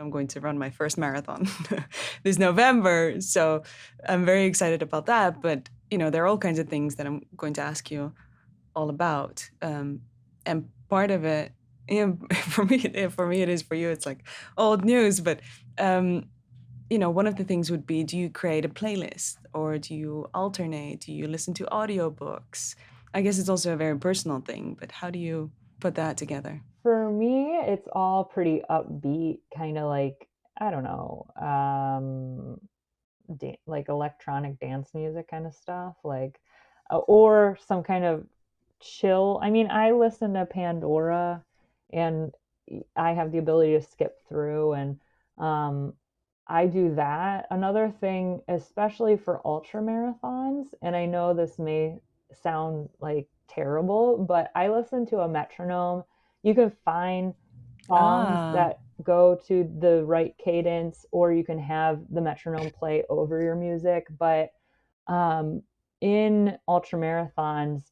I'm going to run my first marathon this November. So I'm very excited about that. But, there are all kinds of things that I'm going to ask you all about. And part of it, for me it is. For you, it's like old news. But one of the things would be: do you create a playlist, or do you alternate? Do you listen to audiobooks? I guess it's also a very personal thing. But how do you put that together? For me, it's all pretty upbeat, kind of like, I don't know, like electronic dance music kind of stuff, like, or some kind of chill. I mean, I listen to Pandora, and I have the ability to skip through, and um, I do that. Another thing, especially for ultra marathons, and I know this may sound like terrible, but I listen to a metronome. You can find songs Ah, that go to the right cadence, or you can have the metronome play over your music. But um, in ultra marathons,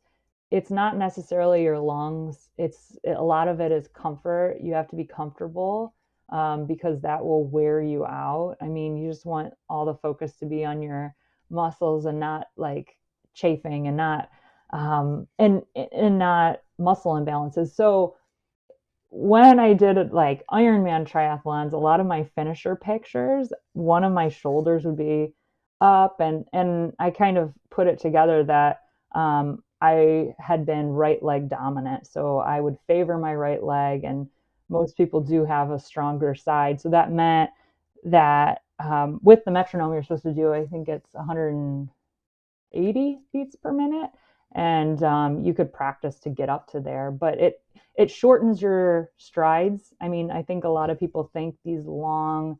it's not necessarily your lungs. It's a lot of it is comfort. You have to be comfortable, because that will wear you out. I mean, you just want all the focus to be on your muscles and not like chafing, and not and not muscle imbalances. So when I did like Ironman triathlons, a lot of my finisher pictures, one of my shoulders would be up, and I kind of put it together that I had been right leg dominant, so I would favor my right leg, and most people do have a stronger side. So that meant that with the metronome, you're supposed to do, I think it's 180 beats per minute, and you could practice to get up to there, but it shortens your strides. I mean, I think a lot of people think these long,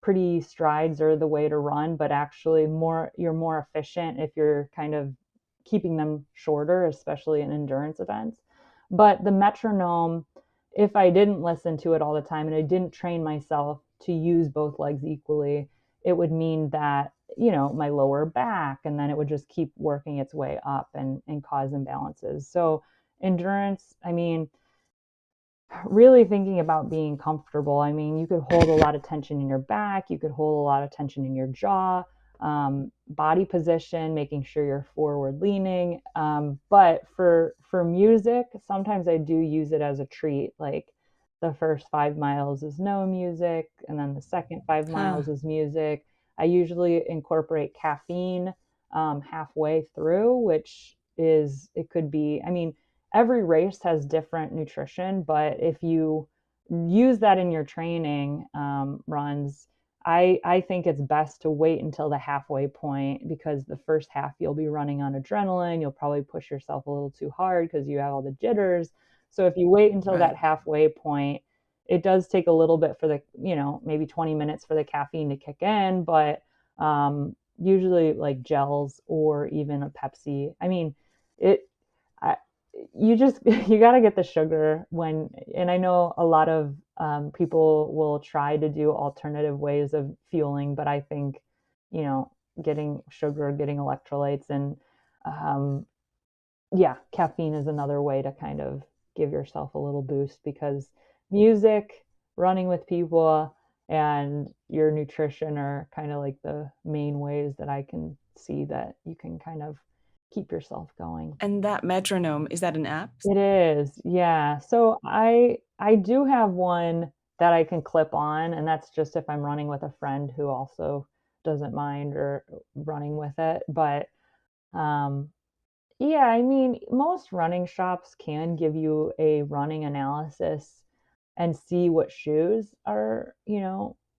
pretty strides are the way to run, but actually you're more efficient if you're kind of keeping them shorter, especially in endurance events. But the metronome, if I didn't listen to it all the time and I didn't train myself to use both legs equally, it would mean that, my lower back, and then it would just keep working its way up and cause imbalances. So endurance, I mean, really thinking about being comfortable. I mean, you could hold a lot of tension in your back, you could hold a lot of tension in your jaw, body position, making sure you're forward leaning. But for music, sometimes I do use it as a treat. Like the first 5 miles is no music, and then the second 5 miles huh. is music. I usually incorporate caffeine halfway through, which is, it could be, I mean, every race has different nutrition, but if you use that in your training runs, I think it's best to wait until the halfway point, because the first half you'll be running on adrenaline. You'll probably push yourself a little too hard because you have all the jitters. So if you wait until that Right. halfway point, it does take a little bit for the, maybe 20 minutes for the caffeine to kick in, but usually like gels or even a Pepsi. I mean, it, I, you just you got to get the sugar when, and I know a lot of people will try to do alternative ways of fueling, but I think, you know getting sugar, getting electrolytes, and um, yeah, caffeine is another way to kind of give yourself a little boost, because music, running with people, and your nutrition are kind of like the main ways that I can see that you can kind of keep yourself going. And that metronome, is that an app? It is, yeah. So I do have one that I can clip on, and that's just if I'm running with a friend who also doesn't mind or running with it. But um, yeah, I mean, most running shops can give you a running analysis and see what shoes are,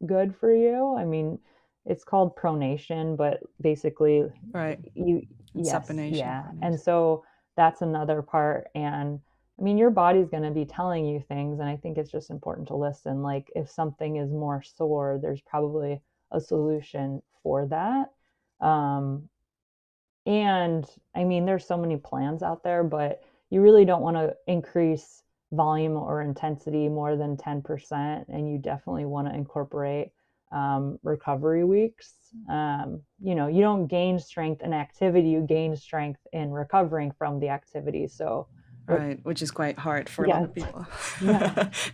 good for you. I mean, it's called pronation, but basically Right. you, And yes, supination, yeah. And pronation. so that's another part. And I mean, your body's going to be telling you things, and I think it's just important to listen. Like if something is more sore, there's probably a solution for that. Um, and I mean, there's so many plans out there, but you really don't want to increase volume or intensity more than 10%. And you definitely want to incorporate recovery weeks. You don't gain strength in activity, you gain strength in recovering from the activity. So, Right, which is quite hard for a lot yes, of people. yes.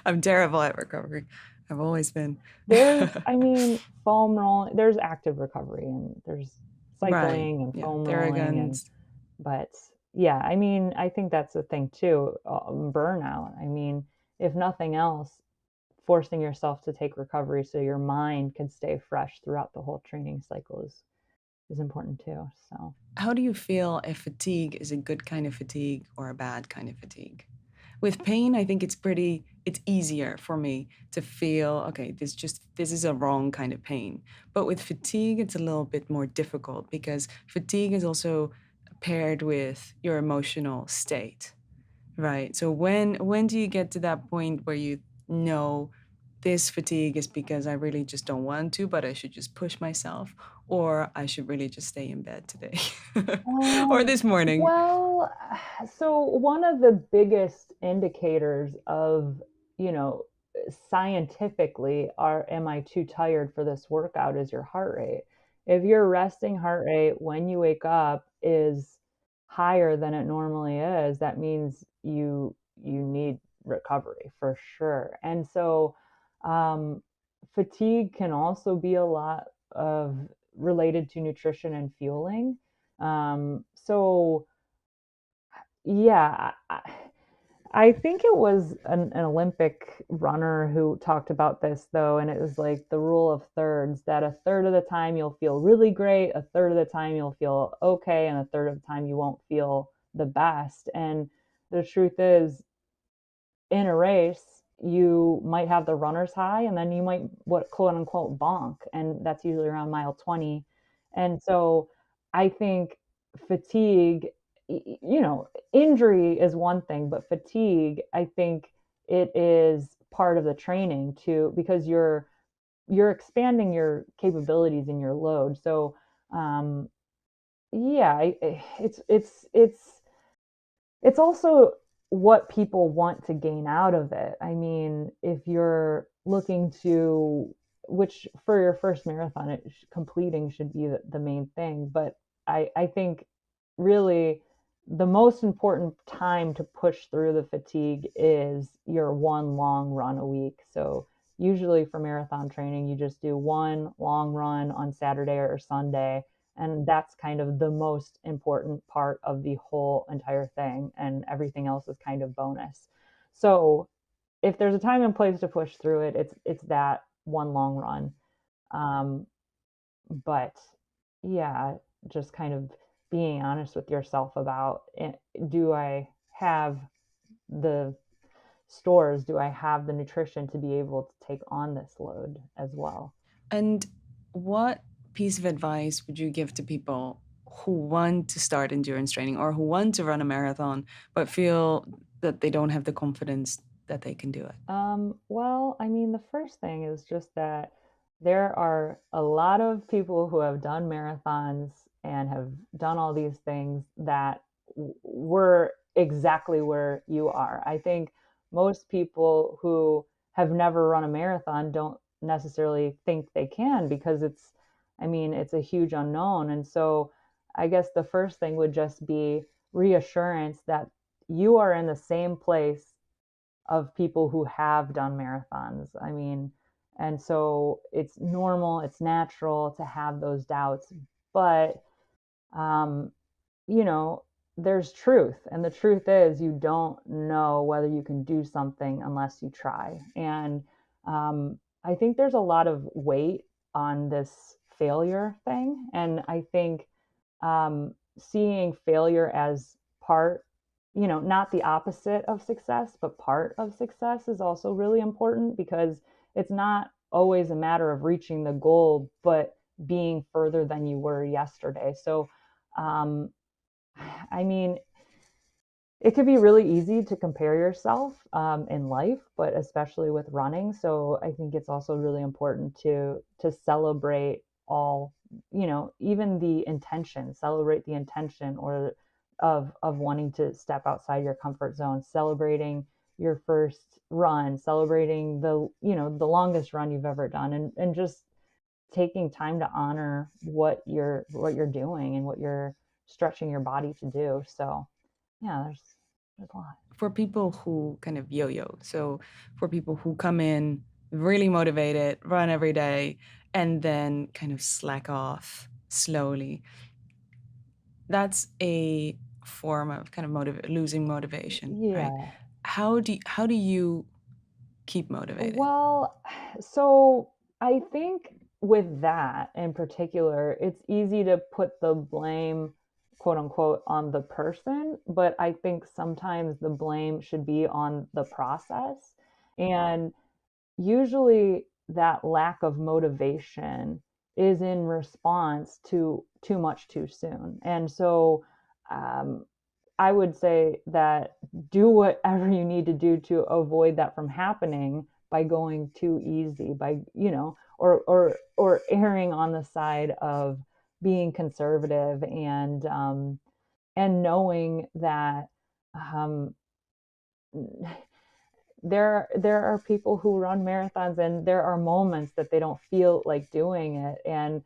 I'm terrible at recovery. I've always been. There's, I mean, foam rolling, there's active recovery and there's Right. cycling and Yeah. foam rolling and, Theraguns. but yeah, I mean, I think that's the thing too, burnout. I mean, if nothing else, forcing yourself to take recovery so your mind can stay fresh throughout the whole training cycle is important too. So, How do you feel if fatigue is a good kind of fatigue or a bad kind of fatigue? With pain, I think it's easier for me to feel, okay, this is a wrong kind of pain. But with fatigue, it's a little bit more difficult because fatigue is also paired with your emotional state, right? So when do you get to that point where you know this fatigue is because I really just don't want to, but I should just push myself, or I should really just stay in bed today, or um, this morning? well, so one of the biggest indicators of, you know, scientifically, am I too tired for this workout is your heart rate. If your resting heart rate when you wake up is higher than it normally is, that means you need recovery for sure. And so, um, fatigue can also be a lot of related to nutrition and fueling. So yeah, I think it was an Olympic runner who talked about this though, and it was like the rule of thirds, that a third of the time you'll feel really great, a third of the time you'll feel okay, and a third of the time you won't feel the best. And the truth is, in a race, you might have the runner's high and then you might, what, quote unquote, bonk. And that's usually around mile 20. And so I think fatigue, you know, injury is one thing, but fatigue, I think it is part of the training too, because you're expanding your capabilities and your load. So um yeah, it's also what people want to gain out of it. I mean, if you're looking to, which for your first marathon, completing should be the main thing. But I think really the most important time to push through the fatigue is your one long run a week. So usually for marathon training, you just do one long run on Saturday or Sunday, and that's kind of the most important part of the whole entire thing, and everything else is kind of bonus. So if there's a time and place to push through it, it's that one long run. um, but yeah, just kind of being honest with yourself about it. Do I have the stores, do I have the nutrition to be able to take on this load as well? And what piece of advice would you give to people who want to start endurance training or who want to run a marathon but feel that they don't have the confidence that they can do it? Well, I mean, the first thing is just that there are a lot of people who have done marathons and have done all these things that were exactly where you are. I think most people who have never run a marathon don't necessarily think they can, because I mean, it's a huge unknown. And so I guess the first thing would just be reassurance that you are in the same place of people who have done marathons. I mean, and so it's normal, it's natural to have those doubts, but um, you know, there's truth, and the truth is you don't know whether you can do something unless you try. And I think there's a lot of weight on this failure thing, and I think seeing failure as part, you know, not the opposite of success, but part of success is also really important, because it's not always a matter of reaching the goal, but being further than you were yesterday. So, um, I mean, it could be really easy to compare yourself in life, but especially with running. So I think it's also really important to celebrate all, you know, even the intention, celebrate the intention or of wanting to step outside your comfort zone, celebrating your first run, celebrating the, you know, the longest run you've ever done, and just taking time to honor what you're doing and what you're stretching your body to do. So yeah, there's a lot. For people who kind of yo-yo, so for people who come in really motivated, run every day, and then kind of slack off slowly. That's a form of kind of losing motivation, right? Yeah. How do you keep motivated? Well, so I think with that in particular, it's easy to put the blame, quote unquote, on the person, but I think sometimes the blame should be on the process. And usually that lack of motivation is in response to too much too soon. And so um, I would say that do whatever you need to do to avoid that from happening by going too easy, by, or erring on the side of being conservative and knowing that um, there are people who run marathons and there are moments that they don't feel like doing it, and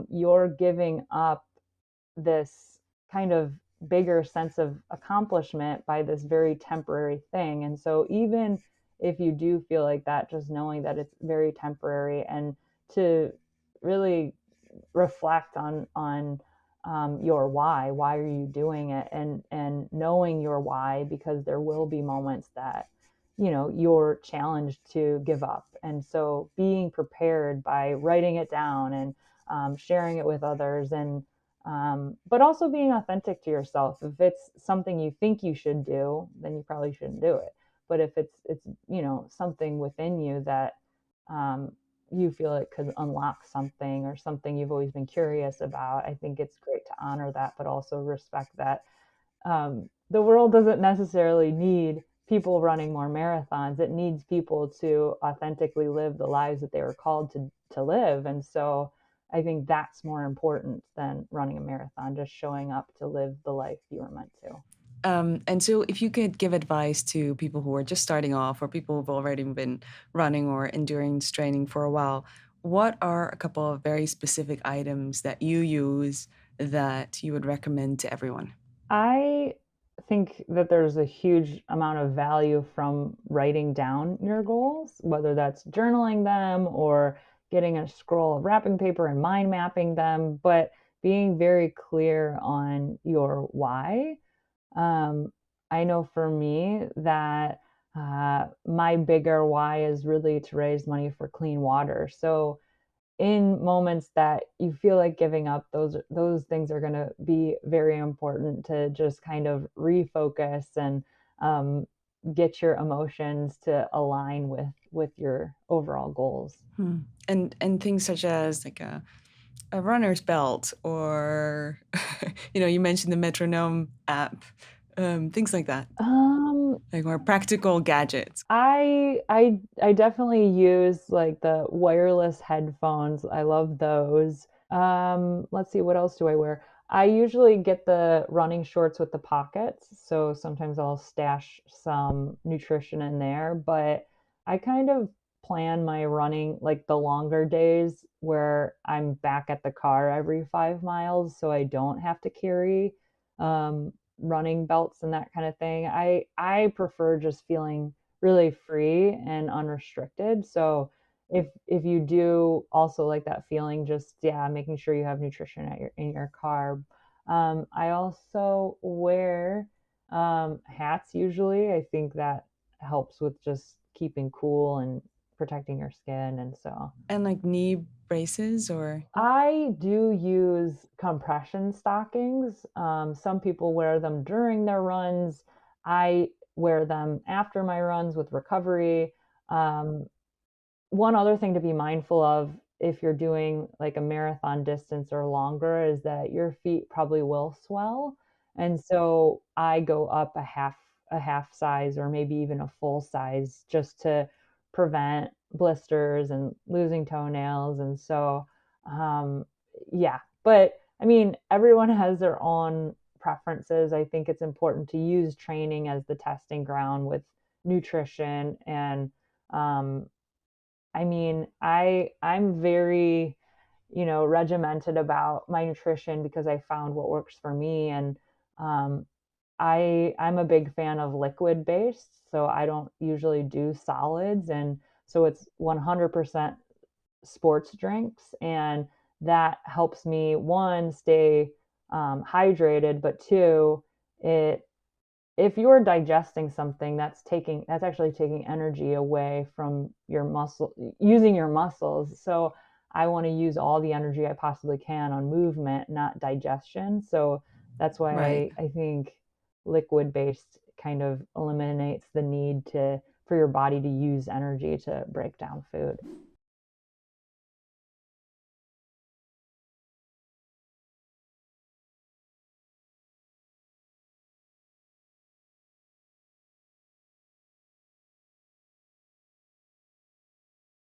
you're giving up this kind of bigger sense of accomplishment by this very temporary thing. And so even if you do feel like that, just knowing that it's very temporary, and to really reflect on your why are you doing it, and knowing your why, because there will be moments that you're challenged to give up. And so being prepared by writing it down and sharing it with others, and but also being authentic to yourself. If it's something you think you should do, then you probably shouldn't do it. But if it's something within you that um, you feel it could unlock something, or something you've always been curious about, I think it's great to honor that, but also respect that the world doesn't necessarily need people running more marathons. It needs people to authentically live the lives that they were called to live. And so I think that's more important than running a marathon, just showing up to live the life you were meant to. And so, if you could give advice to people who are just starting off, or people who've already been running or endurance training for a while, what are a couple of very specific items that you use that you would recommend to everyone? I think that there's a huge amount of value from writing down your goals, whether that's journaling them or getting a scroll of wrapping paper and mind mapping them, but being very clear on your why. Um, I know for me that my bigger why is really to raise money for clean water. So in moments that you feel like giving up, those things are going to be very important to just kind of refocus and um, get your emotions to align with your overall goals. Hmm. And things such as like a runner's belt, or you mentioned the metronome app, things like that, Um, like more practical gadgets. I definitely use like the wireless headphones. I love those. Let's see, what else do I wear? I usually get the running shorts with the pockets, so sometimes I'll stash some nutrition in there, but I kind of plan my running like the longer days where I'm back at the car every 5 miles, so I don't have to carry running belts and that kind of thing. I prefer just feeling really free and unrestricted. So if you do also like that feeling, just yeah, making sure you have nutrition at your in your car. I also wear hats usually. I think that helps with just keeping cool and protecting your skin. And so And like knee braces, or I do use compression stockings. Some people wear them during their runs. I wear them after my runs with recovery. Um, One other thing to be mindful of if you're doing like a marathon distance or longer is that your feet probably will swell. And so I go up a half size or maybe even a full size just to prevent blisters and losing toenails. And so um yeah, but I mean everyone has their own preferences. I think it's important to use training as the testing ground with nutrition and um I mean, I'm very, regimented about my nutrition because I found what works for me. And um, I'm a big fan of liquid based, so I don't usually do solids. And So it's 100% sports drinks. And that helps me, one, stay hydrated, but two, it if you're digesting something, that's actually taking energy away from your muscle, using your muscles. So I want to use all the energy I possibly can on movement, not digestion. So that's why Right. I think liquid based kind of eliminates the need to for your body to use energy to break down food.